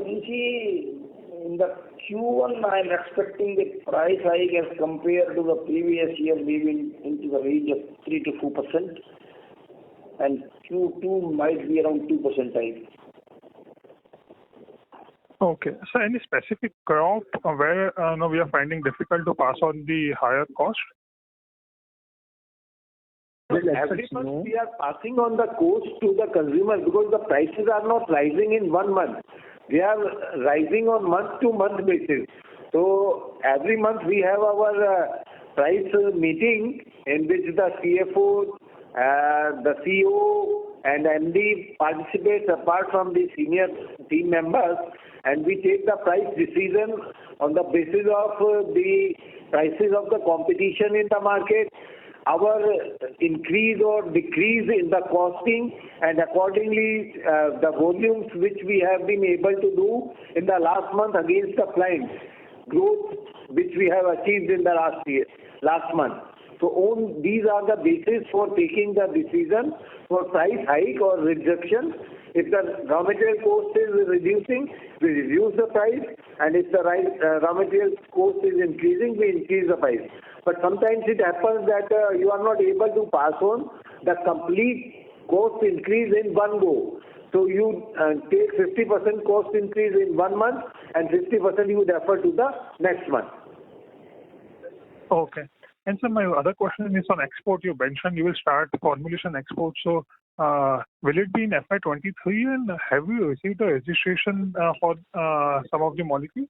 S1: You see, in the Q1, I am expecting the price hike as compared to the previous year maybe into the range of 3 to 4%, and Q2 might be around 2% hike.
S12: Okay. So any specific crop where we are finding difficult to pass on the higher cost?
S1: Every month we are passing on the cost to the consumer because the prices are not rising in 1 month. They are rising on month-to-month basis. So every month we have our price meeting in which the CFO, the CEO and MD participates apart from the senior team members, and we take the price decision on the basis of the prices of the competition in the market, our increase or decrease in the costing, and accordingly the volumes which we have been able to do in the last month against the client growth which we have achieved in the last month. So these are the basis for taking the decision for price hike or reduction. If the raw material cost is reducing, we reduce the price, and if the raw material cost is increasing, we increase the price. But sometimes it happens that you are not able to pass on the complete cost increase in one go. So you take 50% cost increase in 1 month and 50% you defer to the next month.
S12: Okay. And so my other question is on export. You mentioned you will start formulation export. So will it be in FY23, and have you received a registration for some of the molecules?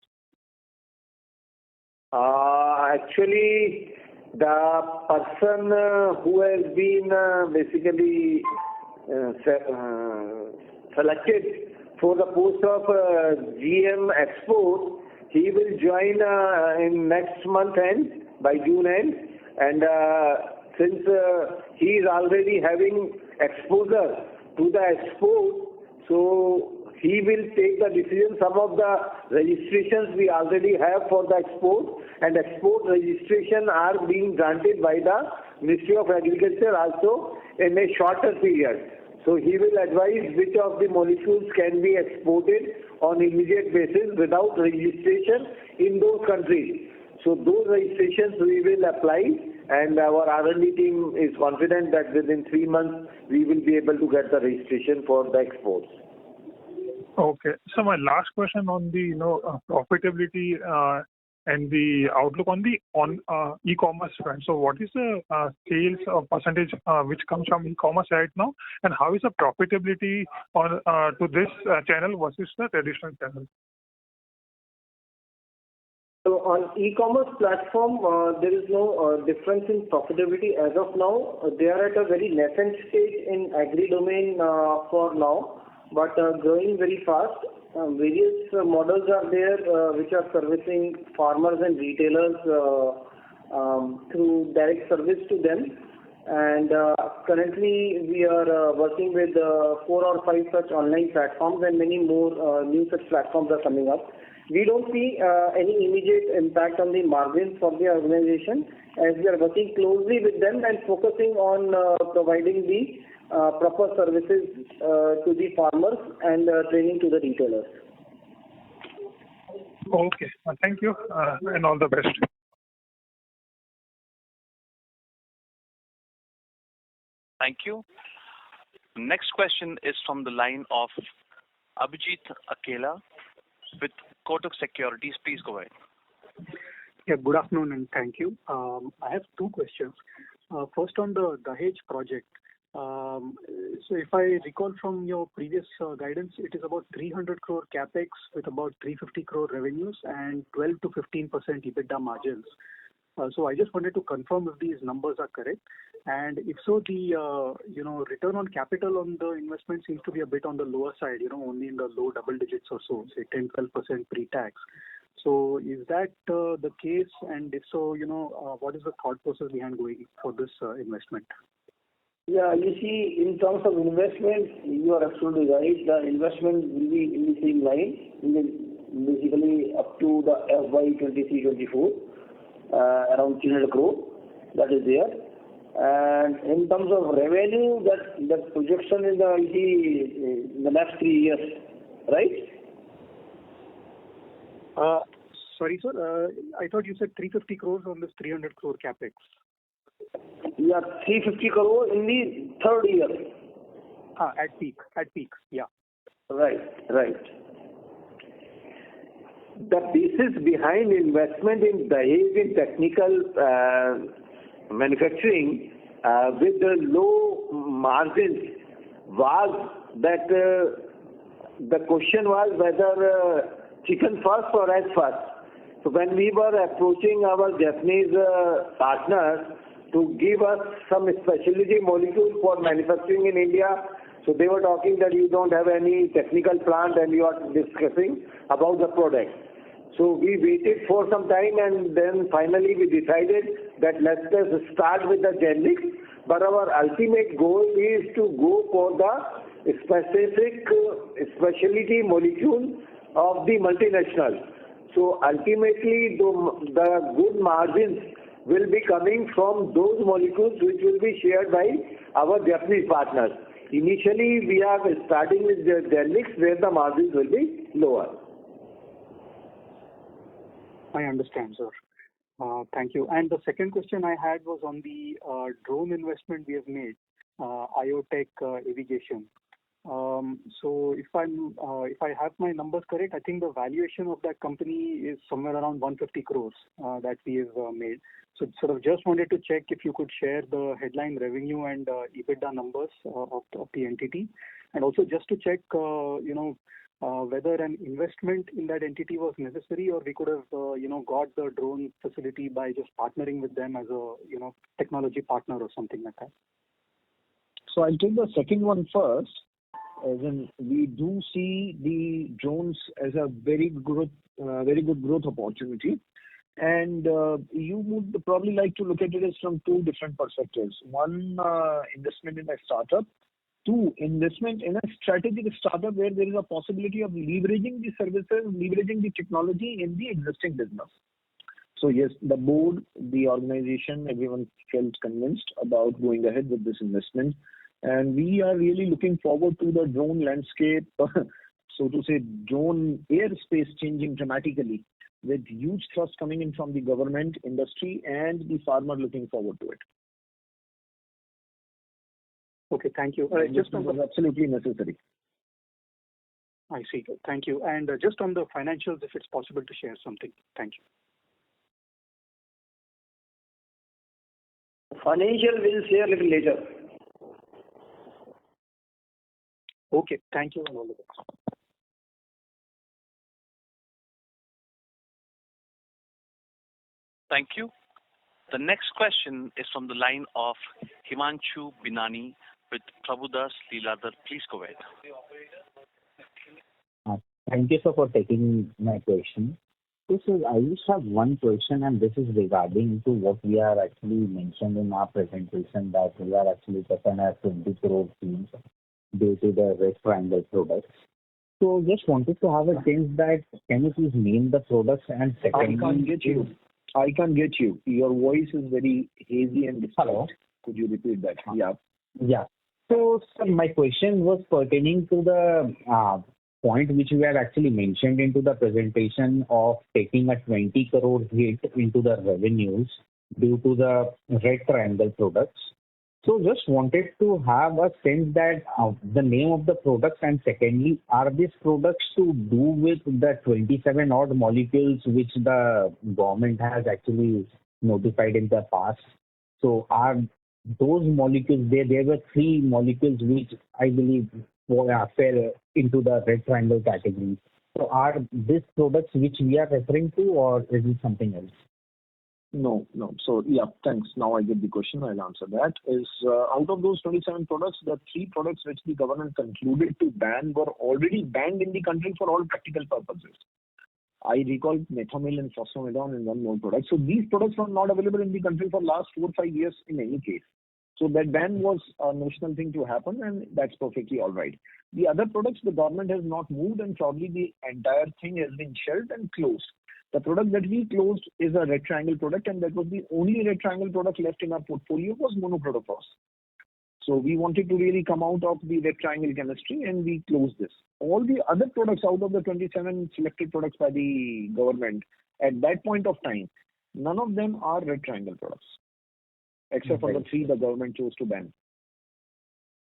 S1: Actually, the person who has been basically selected for the post of GM export, he will join in next month end, by June end, and since he is already having exposure to the export, so he will take the decision. Some of the registrations we already have for the export, and export registration are being granted by the Ministry of Agriculture also in a shorter period. So he will advise which of the molecules can be exported on immediate basis without registration in those countries. So those registrations we will apply, and our R&D team is confident that within 3 months we will be able to get the registration for the exports.
S12: Okay. So my last question on the profitability and the outlook on the e-commerce front. So what is the sales percentage which comes from e-commerce right now, and how is the profitability on to this channel versus the traditional channel?
S7: So on e-commerce platform, there is no difference in profitability as of now. They are at a very nascent stage in agri domain for now, but growing very fast. Various models are there which are servicing farmers and retailers through direct service to them. And currently we are working with 4 or 5 such online platforms, and many more new such platforms are coming up. We don't see any immediate impact on the margins for the organization, as we are working closely with them and focusing on providing the proper services to the farmers and training to the retailers.
S12: Okay. Thank you and all the best.
S2: Thank you. Next question is from the line of Abhijit Akela with Kotak Securities. Please go ahead.
S13: Yeah, good afternoon and thank you. I have two questions. First on the Dahej project. So if I recall from your previous guidance, it is about 300 crore capex with about 350 crore revenues and 12 to 15% EBITDA margins. So I just wanted to confirm if these numbers are correct. And if so, the return on capital on the investment seems to be a bit on the lower side, only in the low double digits or so, say 10-12% pre-tax. So is that the case? And if so, what is the thought process behind going for this investment?
S7: Yeah, you see, in terms of investment, you are absolutely right. The investment will be in the same line, basically up to the FY23-24, around 300 crore. That is there. And in terms of revenue, that projection is in the next 3 years, right?
S13: Sorry, sir. I thought you said 350 crores on this 300 crore capex.
S7: Yeah, 350 crore in the third year.
S13: At peak, yeah.
S7: Right.
S1: The basis behind investment in Dahej in technical manufacturing with the low margins was that the question was whether chicken first or egg first. So when we were approaching our Japanese partners to give us some specialty molecules for manufacturing in India, so they were talking that you don't have any technical plant and you are discussing about the product. So we waited for some time and then finally we decided that let's just start with the generics. But our ultimate goal is to go for the specific specialty molecule of the multinational. So ultimately the good margins will be coming from those molecules which will be shared by our Japanese partners. Initially we are starting with the generics where the margins will be lower.
S13: I understand, sir. Thank you. And the second question I had was on the drone investment we have made, IoTech Irrigation. So if I have my numbers correct, I think the valuation of that company is somewhere around 150 crores that we have made. So sort of just wanted to check if you could share the headline revenue and EBITDA numbers of the entity, and also just to check, whether an investment in that entity was necessary or we could have, got the drone facility by just partnering with them as a, technology partner or something like that.
S4: So I'll take the second one first. As in, we do see the drones as a very good growth opportunity. And you would probably like to look at it as from two different perspectives. One, investment in a startup. Two, investment in a strategic startup where there is a possibility of leveraging the services, leveraging the technology in the existing business. So yes, the board, the organization, everyone felt convinced about going ahead with this investment. And we are really looking forward to the drone landscape, so to say, drone airspace changing dramatically, with huge thrust coming in from the government, industry, and the farmer looking forward to it.
S13: Okay, thank you.
S4: Just was absolutely necessary.
S13: I see. Thank you. And just on the financials, if it's possible to share something. Thank you.
S7: Financial we'll share a little later.
S13: Okay, thank you and all the best.
S2: Thank you. The next question is from the line of Himanshu Binani with Prabhudas Lilladher. Please go ahead.
S14: Thank you, sir, for taking my question. So, I just have one question, and this is regarding to what we are actually mentioned in our presentation, that we are actually taken as 20 crore teams due to the red triangle products. So just wanted to have a sense that can you please name the products, and secondly,
S4: I can't get you. Your voice is very hazy and distant.
S14: Hello?
S4: Could you repeat that?
S14: Yeah. So, sir, my question was pertaining to the point which we have actually mentioned into the presentation of taking a 20 crore hit into the revenues due to the red triangle products. So just wanted to have a sense that the name of the products, and secondly, are these products to do with the 27 odd molecules which the government has actually notified in the past? So are those molecules, there were 3 molecules which I believe fell into the red triangle category. So are these products which we are referring to, or is it something else?
S4: No. So, yeah, thanks. Now I get the question. I'll answer that. Out of those 27 products, the 3 products which the government concluded to ban were already banned in the country for all practical purposes. I recall methamil and phosphomidone and one more product. So these products were not available in the country for last 4-5 years in any case. So that ban was a notional thing to happen, and that's perfectly all right. The other products, the government has not moved, and probably the entire thing has been shelved and closed. The product that we closed is a red triangle product, and that was the only red triangle product left in our portfolio was monocrotophos. So we wanted to really come out of the red triangle chemistry, and we closed this. All the other products out of the 27 selected products by the government at that point of time, none of them are red triangle products, except for the 3 the government chose to ban.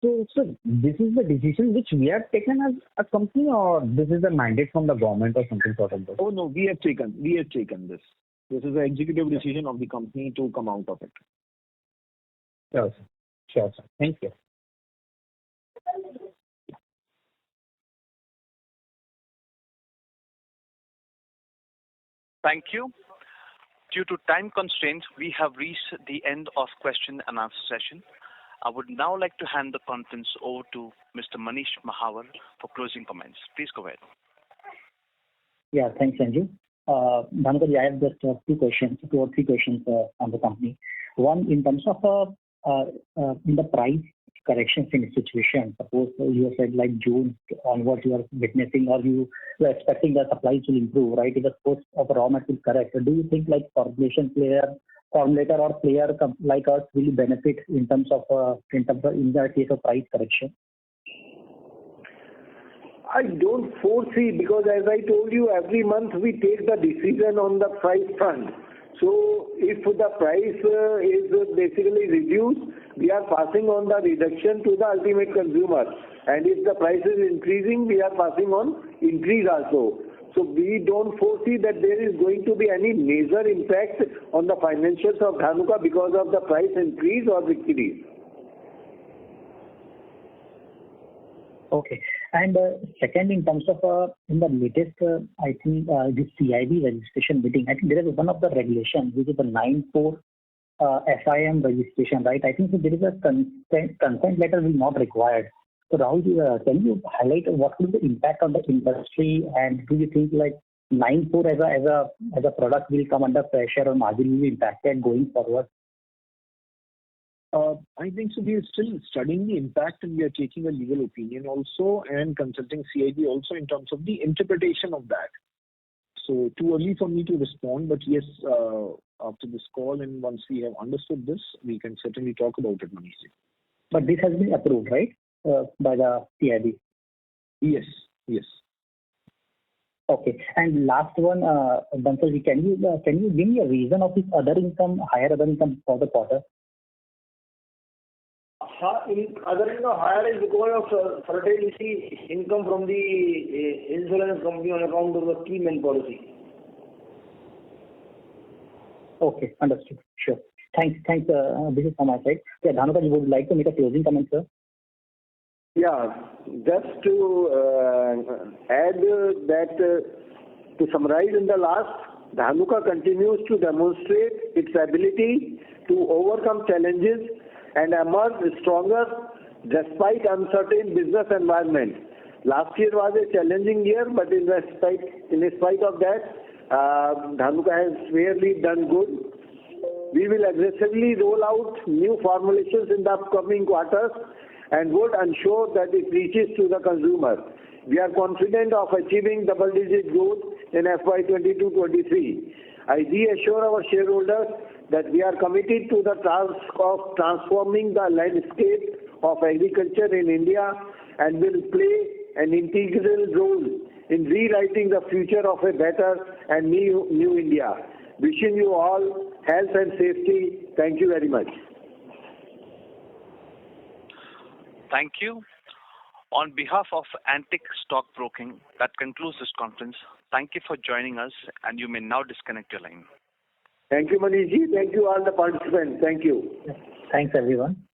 S14: So this is the decision which we have taken as a company, or this is a mandate from the government or something sort of this?
S4: Oh no, we have taken this. This is an executive decision of the company to come out of it.
S14: Sure, sir. Thank you.
S2: Thank you. Due to time constraints, we have reached the end of question and answer session. I would now like to hand the conference over to Mr. Manish Mahawar for closing comments. Please go ahead.
S15: Yeah, thanks, Sanju. Dhanuka, I have just 2 or 3 questions on the company. One, in terms of in the price corrections in the situation, suppose you have said like June onwards you are witnessing, or you are expecting the supplies will improve, right? If the cost of raw material correct, do you think like formulator or player like us will benefit in the case of price correction?
S1: I don't foresee, because as I told you, every month we take the decision on the price front. So if the price is basically reduced, we are passing on the reduction to the ultimate consumer. And if the price is increasing, we are passing on increase also. So we don't foresee that there is going to be any major impact on the financials of Dhanuka because of the price increase or decrease.
S15: Okay. And second, in terms of in the latest, I think this CIB registration meeting, I think there is one of the regulations which is the 94 FIM registration, right? I think so there is a consent letter will not required. So Rahul, can you highlight what will be the impact on the industry, and do you think like 94 as a product will come under pressure or margin will be impacted going forward?
S4: I think so. We are still studying the impact, and we are taking a legal opinion also and consulting CIB also in terms of the interpretation of that. So too early for me to respond, but yes, after this call and once we have understood this, we can certainly talk about it, Manish.
S15: But this has been approved, right, by the CIB?
S4: Yes.
S15: Okay. And last one, Dhanuka, can you give me a reason of this higher other income for the quarter?
S7: Other income higher is because of fertility income from the insurance company on account of the scheme and policy.
S15: Okay, understood. Sure. Thanks. This is from my side. Yeah, Dhanuka, you would like to make a closing comment, sir?
S1: Yeah, just to add that to summarize in the last, Dhanuka continues to demonstrate its ability to overcome challenges and emerge stronger despite uncertain business environment. Last year was a challenging year, but in spite of that, Dhanuka has really done good. We will aggressively roll out new formulations in the upcoming quarters and would ensure that it reaches to the consumer. We are confident of achieving double-digit growth in FY22-23. I reassure our shareholders that we are committed to the task of transforming the landscape of agriculture in India and will play an integral role in rewriting the future of a better and new India. Wishing you all health and safety. Thank you very much.
S2: Thank you. On behalf of Antique Stock Broking, that concludes this conference. Thank you for joining us, and you may now disconnect your line.
S1: Thank you, Manishji. Thank you all the participants. Thank you.
S15: Thanks, everyone.